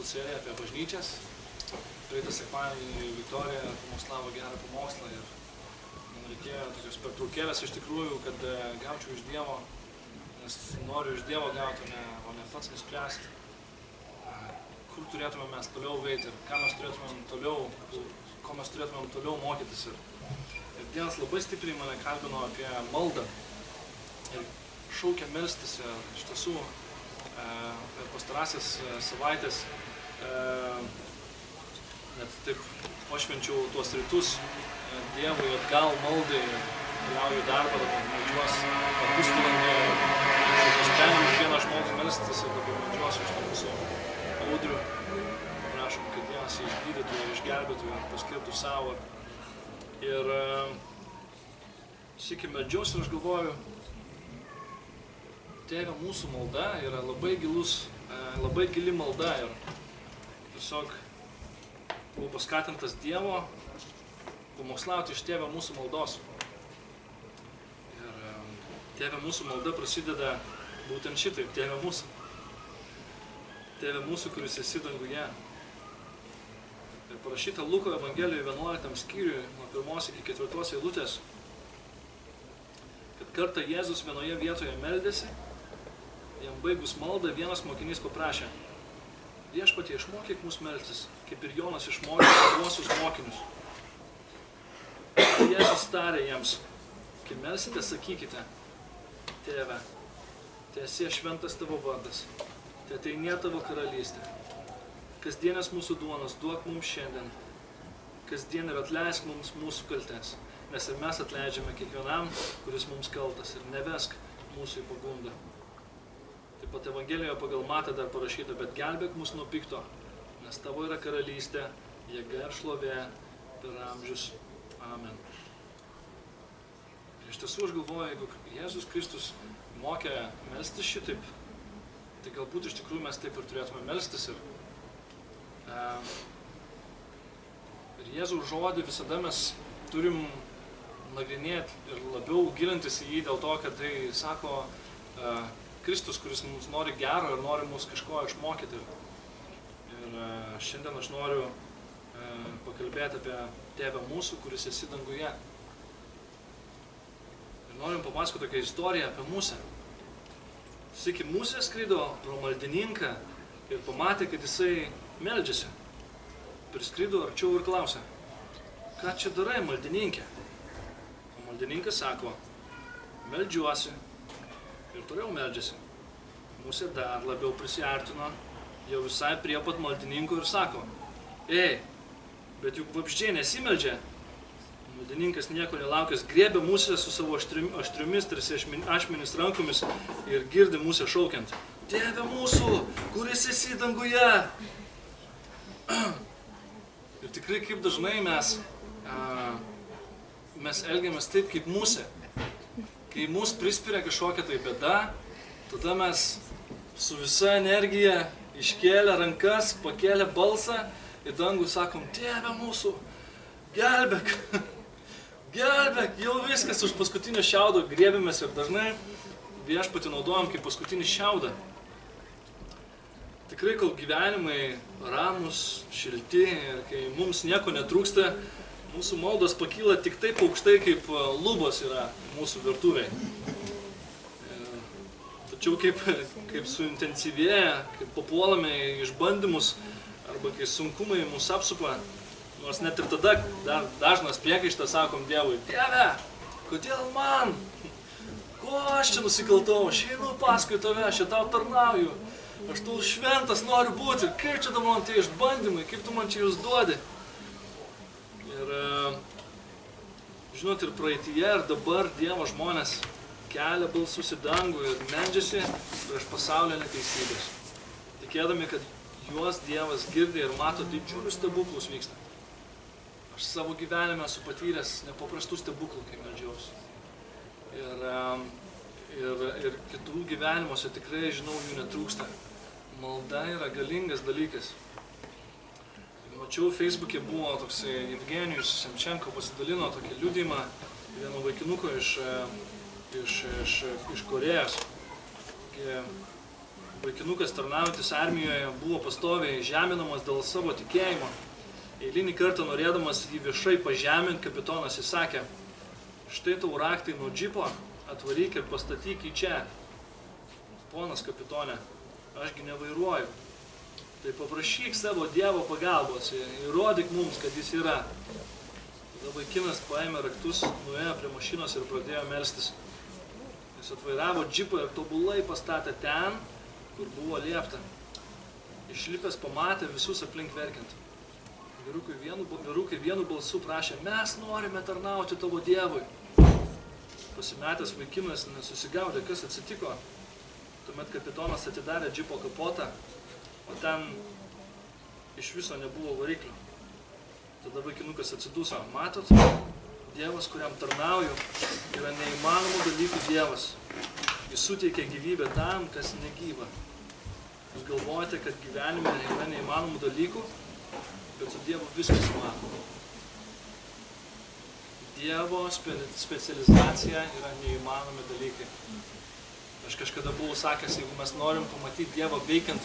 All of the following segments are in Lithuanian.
pamokslų seriją apie bažnyčias. Praeitą sekmadienį Viktorija pamokslavo gerą pamokslą ir man reikėjo tokios pertraukėlės iš tikrųjų, kad gaučiau iš Dievo, nes noriu iš Dievo gauti, o ne pats nuspręsti, kur turėtume mes toliau veikti ir ko mes turėtumėm toliau mokytis. Ir Dievas labai stipriai mane kalbino apie maldą ir šaukia melstis. Iš tiesų, per pastarąsias savaitės net taip pašvenčiau tuos rytus Dievui atgal maldai, keliauju į darbą, dabar meldžiuosi pusvalandį, nusprendžiau už vieną žmogų melstis ir dabar meldžiuosi už tą mūsų Audrių. Prašom, kad Dievas jį išgydytų ir išgelbėtų ir paskirtų savo. Ir sykį meldžiausi ir aš galvoju, Tėve, mūsų malda yra labai gili malda ir tiesiog buvau paskatintas Dievo pamokslauti iš Tėve mūsų maldos. Ir Tėve mūsų malda prasideda būtent šitaip, Tėve mūsų, kuris esi danguje. Ir parašyta Luko Evangelijoje 11 skyriui, nuo 1 iki 4 eilutės, kad kartą Jėzus vienoje vietoje meldėsi, jam baigus maldą vienas mokinys paprašė: Viešpatie, išmokyk mus melstis, kaip ir Jonas išmokė savuosius mokinius. Jėzus tarė jiems: kai melsite, sakykite: Tėve, teesie šventas tavo vardas, teateinie tavo karalystė. Kasdienės mūsų duonos duok mums šiandien. Kasdien ir atleisk mums mūsų kaltes, nes ir mes atleidžiame kiekvienam, kuris mums kaltas, ir nevesk mūsų į pagundą. Taip pat Evangelijoje pagal Matą dar parašyta: bet gelbėk mus nuo pikto, nes tavo yra karalystė, jėga ir šlovė per amžius. Amen. Ir iš tiesų aš galvoju, jeigu Jėzus Kristus mokė melstis šitaip, tai galbūt iš tikrųjų mes taip ir turėtume melstis. Ir Jėzaus žodį visada mes turim nagrinėti ir labiau gilintis į jį dėl to, kad tai sako Kristus, kuris mums nori gero ir nori mus kažko išmokyti. Ir šiandien aš noriu pakalbėti apie Tėvę mūsų, kuris esi danguje. Ir norim papasakoti tokią istoriją apie Musę. Sykį Musė skrido pro maldininką ir pamatė, kad jisai meldžiasi. Priskrido arčiau ir klausė: ką čia darai, maldininkė? O maldininkas sako: meldžiuosi. Ir toliau meldžiasi. Musė dar labiau prisiartino, jau visai prie pat maldininko ir sako: ei, bet juk vabzdžiai nesimeldžia. Maldininkas nieko nelaukęs griebė Musę su savo aštriomis, tarsi ašmenis rankomis ir girdi Musę šaukiant: Tėve mūsų, kuris esi danguje. Ir tikrai kaip dažnai mes elgiamės taip kaip Musė. Kai mus prispiria kažkokia tai bėda, tada mes su visa energija iškėlę rankas, pakėlę balsą į dangų sakom: Tėve mūsų, gelbėk. Gelbėk, jau viskas, už paskutinį šiaudą griebėmės ir dažnai Viešpatį naudojam kaip paskutinį šiaudą. Tikrai, kol gyvenimai ramus, šilti ir kai mums nieko netrūksta, mūsų maldos pakyla tik taip aukštai, kaip lubos yra mūsų virtuvėje. Tačiau kaip suintensyvėja, kaip papuolame į išbandymus arba kai sunkumai mūsų apsupa, nors net ir tada dažnas priekaištas sakom Dievui: Dieve, kodėl man? Ko aš čia nusikaltau? Aš einu paskui tave, aš čia tau tarnauju. Aš tu šventas noriu būti. Kaip čia dabar man tie išbandymai? Kaip tu man čia jūs duodi? Ir žinot, ir praeityje, ir dabar Dievo žmonės kelia balsus į dangų ir meldžiasi prieš pasaulio neteisybės, tikėdami, kad juos Dievas girdi ir mato didžiulius stebuklus vyksta. Aš savo gyvenime esu patyręs nepaprastų stebuklų, kai meldžiausi. Ir kitų gyvenimuose tikrai, žinau, jų netrūksta. Malda yra galingas dalykas. Mačiau, Facebook'e buvo toksai Evgenijus Semčenko pasidalino tokį liudijimą vieno vaikinuko iš Korėjos. Vaikinukas tarnaujantis armijoje buvo pastoviai žeminamas dėl savo tikėjimo. Eilinį kartą norėdamas jį viešai pažeminti, kapitonas įsakė: štai tau raktai nuo džipo, atvaryk ir pastatyk į čia. Ponas kapitone, ašgi nevairuoju. Tai paprašyk savo Dievo pagalbos, įrodyk mums, kad jis yra. Tada vaikinas paėmė raktus, nuėjo prie mašinos ir pradėjo melstis. Jis atvairavo džipą ir tobulai pastatė ten, kur buvo liepta. Išlipęs pamatė visus aplink verkiant. Vyrukai vienu balsu prašė: mes norime tarnauti tavo Dievui. Pasimetęs vaikinas nesusigaudė, kas atsitiko. Tuomet kapitonas atidarė džipo kapotą, o ten iš viso nebuvo variklio. Tada vaikinukas atsiduso: matot, Dievas, kuriam tarnauju, yra neįmanomų dalykų Dievas. Jis suteikia gyvybę tam, kas negyva. Jūs galvojate, kad gyvenime yra neįmanomų dalykų, bet su Dievu viskas įmanoma. Dievo specializacija yra neįmanomi dalykai. Aš kažkada buvau sakęs, jeigu mes norim pamatyti Dievą veikiant,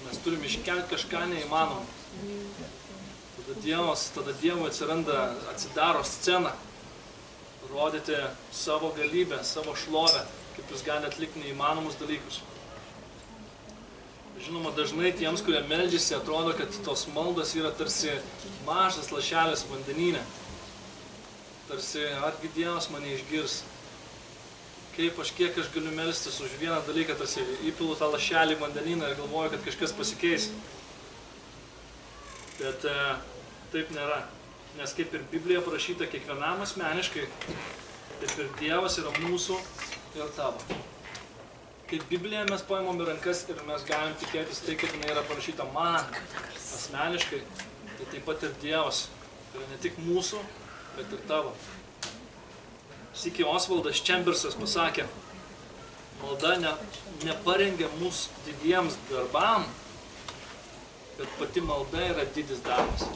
mes turim iškelti kažką neįmanomą. Tada Dievui atsidaro scena, rodyti savo galybę, savo šlovę, kaip jis gali atlikti neįmanomus dalykus. Žinoma, dažnai tiems, kurie meldžiasi, atrodo, kad tos maldos yra tarsi mažas lašelis vandenyne. Tarsi, argi Dievas mane išgirs. Kiek aš galiu melstis už vieną dalyką, tarsi įpilu tą lašelį į vandenyną ir galvoju, kad kažkas pasikeis. Bet taip nėra. Nes kaip ir Biblija parašyta kiekvienam asmeniškai, taip ir Dievas yra mūsų ir tavo. Kaip Bibliją mes paimam į rankas ir mes galim tikėtis tai, kaip jinai yra parašyta man asmeniškai, tai taip pat ir Dievas yra ne tik mūsų, bet ir tavo. Sykį Osvaldas Čembersas pasakė: malda neparengia mus didiems darbam, bet pati malda yra didis darbas.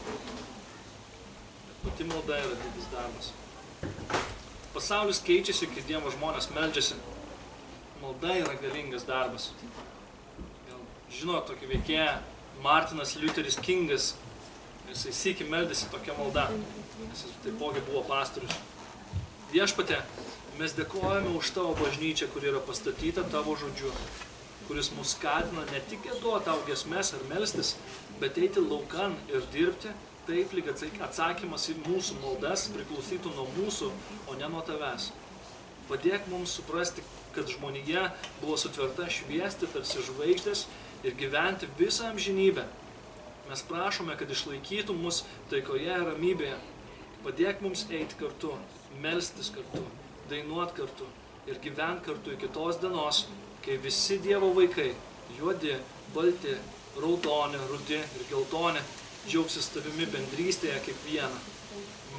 Pasaulis keičiasi, kai Dievo žmonės meldžiasi. Malda yra galingas darbas. Gal žinot tokį veikėją Martinas Liuteris Kingas, jisai sykį meldėsi tokia malda, nes jis taipogi buvo pastorius. Viešpatie, mes dėkojame už tavo bažnyčią, kuri yra pastatyta tavo žodžiu, kuris mus skatina ne tik giedoti tau giesmes ar melstis, bet eiti laukan ir dirbti, taip lyg atsakymas į mūsų maldas priklausytų nuo mūsų, o ne nuo tavęs. Padėk mums suprasti, kad žmonija buvo sutverta šviesti tarsi žvaigždės ir gyventi visą amžinybę. Mes prašome, kad išlaikytų mus taikoje ir ramybėje. Padėk mums eiti kartu, melstis kartu, dainuot kartu ir gyventi kartu iki tos dienos, kai visi Dievo vaikai, juodi, balti, raudoni, rudi ir geltoni, džiaugsis tavimi bendrystėje kaip viena.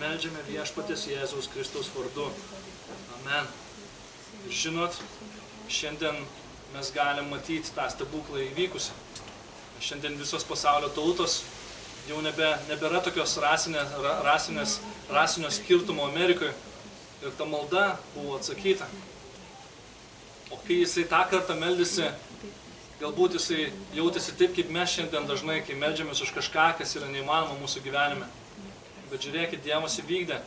Meldžiame Viešpaties Jėzaus Kristaus vardu. Amen. Ir žinot, šiandien mes galim matyti tą stebuklą įvykusi. Šiandien visos pasaulio tautos jau nebėra tokios rasinio skirtumo Amerikoje ir ta malda buvo atsakyta. O kai jisai tą kartą meldėsi, galbūt jisai jautėsi taip, kaip mes šiandien dažnai, kai meldžiamės už kažką, kas yra neįmanoma mūsų gyvenime. Bet žiūrėkit, Dievas įvykdė,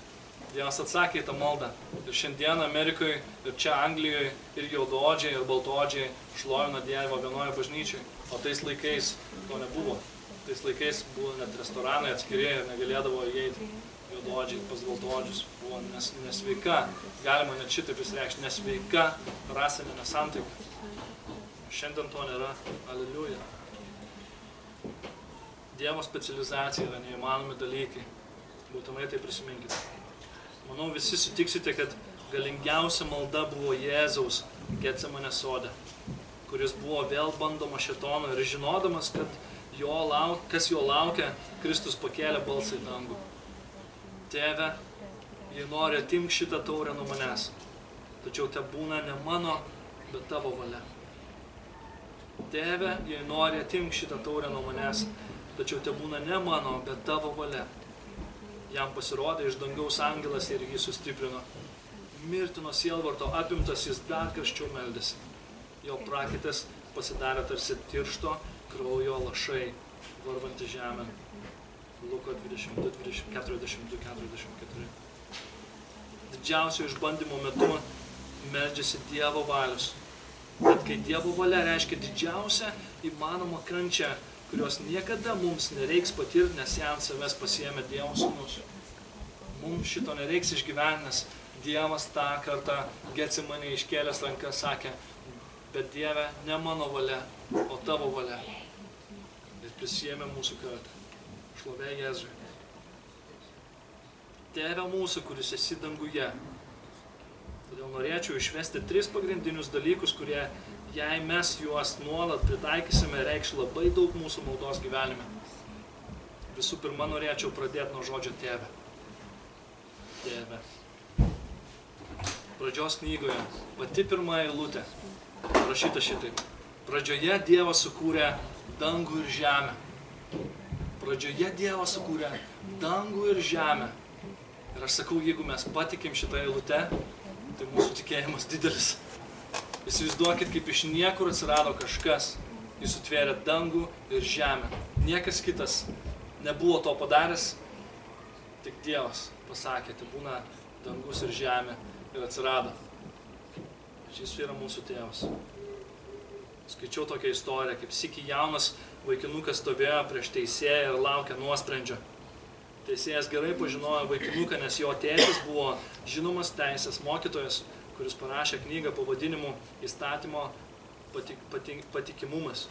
Dievas atsakė į tą maldą. Ir šiandien Amerikoje, ir čia Anglijoje, ir juodaodžiai, ir baltaodžiai šlovina Dievą vienoje bažnyčioje. O tais laikais to nebuvo. Tais laikais buvo net restoranai atskirieji ir negalėdavo įeiti juodaodžiai pas baltaodžius. Buvo nesveika, galima net šitaip išreikšti, nesveika rasinė nesantaika. Šiandien to nėra. Aleliuja. Dievo specializacija yra neįmanomi dalykai. Būtinai tai prisiminkite. Manau, visi sutiksite, kad galingiausia malda buvo Jėzaus Getsemane sode, kuris buvo vėl bandoma šėtono ir žinodamas, kas jo laukia, Kristus pakėlė balsą į dangų. Tėve, jei nori, atimk šitą taurę nuo manęs, tačiau te būna ne mano, bet tavo valia. Tėve, jei nori, atimk šitą taurę nuo manęs, tačiau te būna ne mano, bet tavo valia. Jam pasirodė iš dangaus angelas ir jį sustiprino. Mirtino sielvarto apimtas jis dar karščiau meldėsi. Jo prakaitas pasidarė tarsi tiršto kraujo lašai, varvanti žemę. Luko 22, 42, 44. Didžiausio išbandymo metu meldžiasi Dievo valios. Bet kai Dievo valia reiškia didžiausią įmanomą kančią, kurios niekada mums nereiks patirti, nes ją ant savęs pasiėmė Dievo sūnus. Mums šito nereiks išgyventi, nes Dievas tą kartą Getsemanėje iškėlęs rankas sakė, bet Dieve, ne mano valia, o tavo valia. Ir prisiėmė mūsų kartą. Šlovė Jėzui. Tėve mūsų, kuris esi danguje. Todėl norėčiau išvesti 3 pagrindinius dalykus, kurie, jei mes juos nuolat pritaikysime, reikš labai daug mūsų maldos gyvenime. Visų pirma, norėčiau pradėti nuo žodžio tėve. Tėve. Pradžios knygoje, pati pirma eilutė, parašyta šitaip. Pradžioje Dievas sukūrė dangų ir žemę. Pradžioje Dievas sukūrė dangų ir žemę. Ir aš sakau, jeigu mes patikim šitą eilutę, tai mūsų tikėjimas didelis. Įsivaizduokit, kaip iš niekur atsirado kažkas. Jis sutvėrė dangų ir žemę. Niekas kitas nebuvo to padaręs, tik Dievas pasakė, tai būna dangus ir žemė ir atsirado. Šis yra mūsų tėvas. Skaičiau tokią istoriją, kaip sykį jaunas vaikinukas stovėjo prieš teisėją ir laukė nuosprendžio. Teisėjas gerai pažinojo vaikinuką, nes jo tėtis buvo žinomas teisės mokytojas, kuris parašė knygą pavadinimu Įstatymo patikimumas.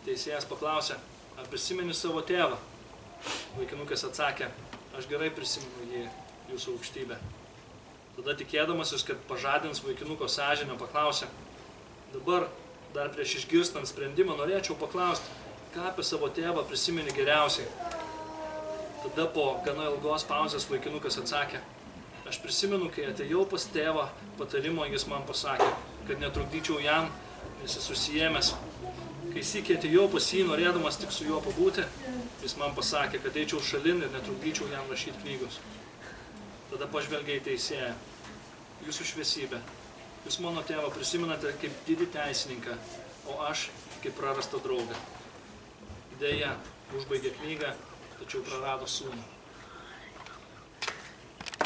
Teisėjas paklausė, ar prisimeni savo tėvą? Vaikinukas atsakė, aš gerai prisimenu jį, jūsų aukštybę. Tada tikėdamasis, kad pažadins vaikinuko sąžinę, paklausė, dabar dar prieš išgirstant sprendimą norėčiau paklausti, ką apie savo tėvą prisimeni geriausiai. Tada po gana ilgos pauzės vaikinukas atsakė, aš prisimenu, kai atėjau pas tėvą patarimo, jis man pasakė, kad netrukdyčiau jam, nes jis susiėmęs. Kai sykį atėjau pas jį, norėdamas tik su juo pabūti, jis man pasakė, kad eičiau šalin ir netrukdyčiau jam rašyti knygos. Tada pažvelgė į teisėją, jūsų šviesybė, jūs mano tėvą prisimenate kaip didį teisininką, o aš kaip prarastą draugą. Deja, užbaigė knygą, tačiau prarado sūnų.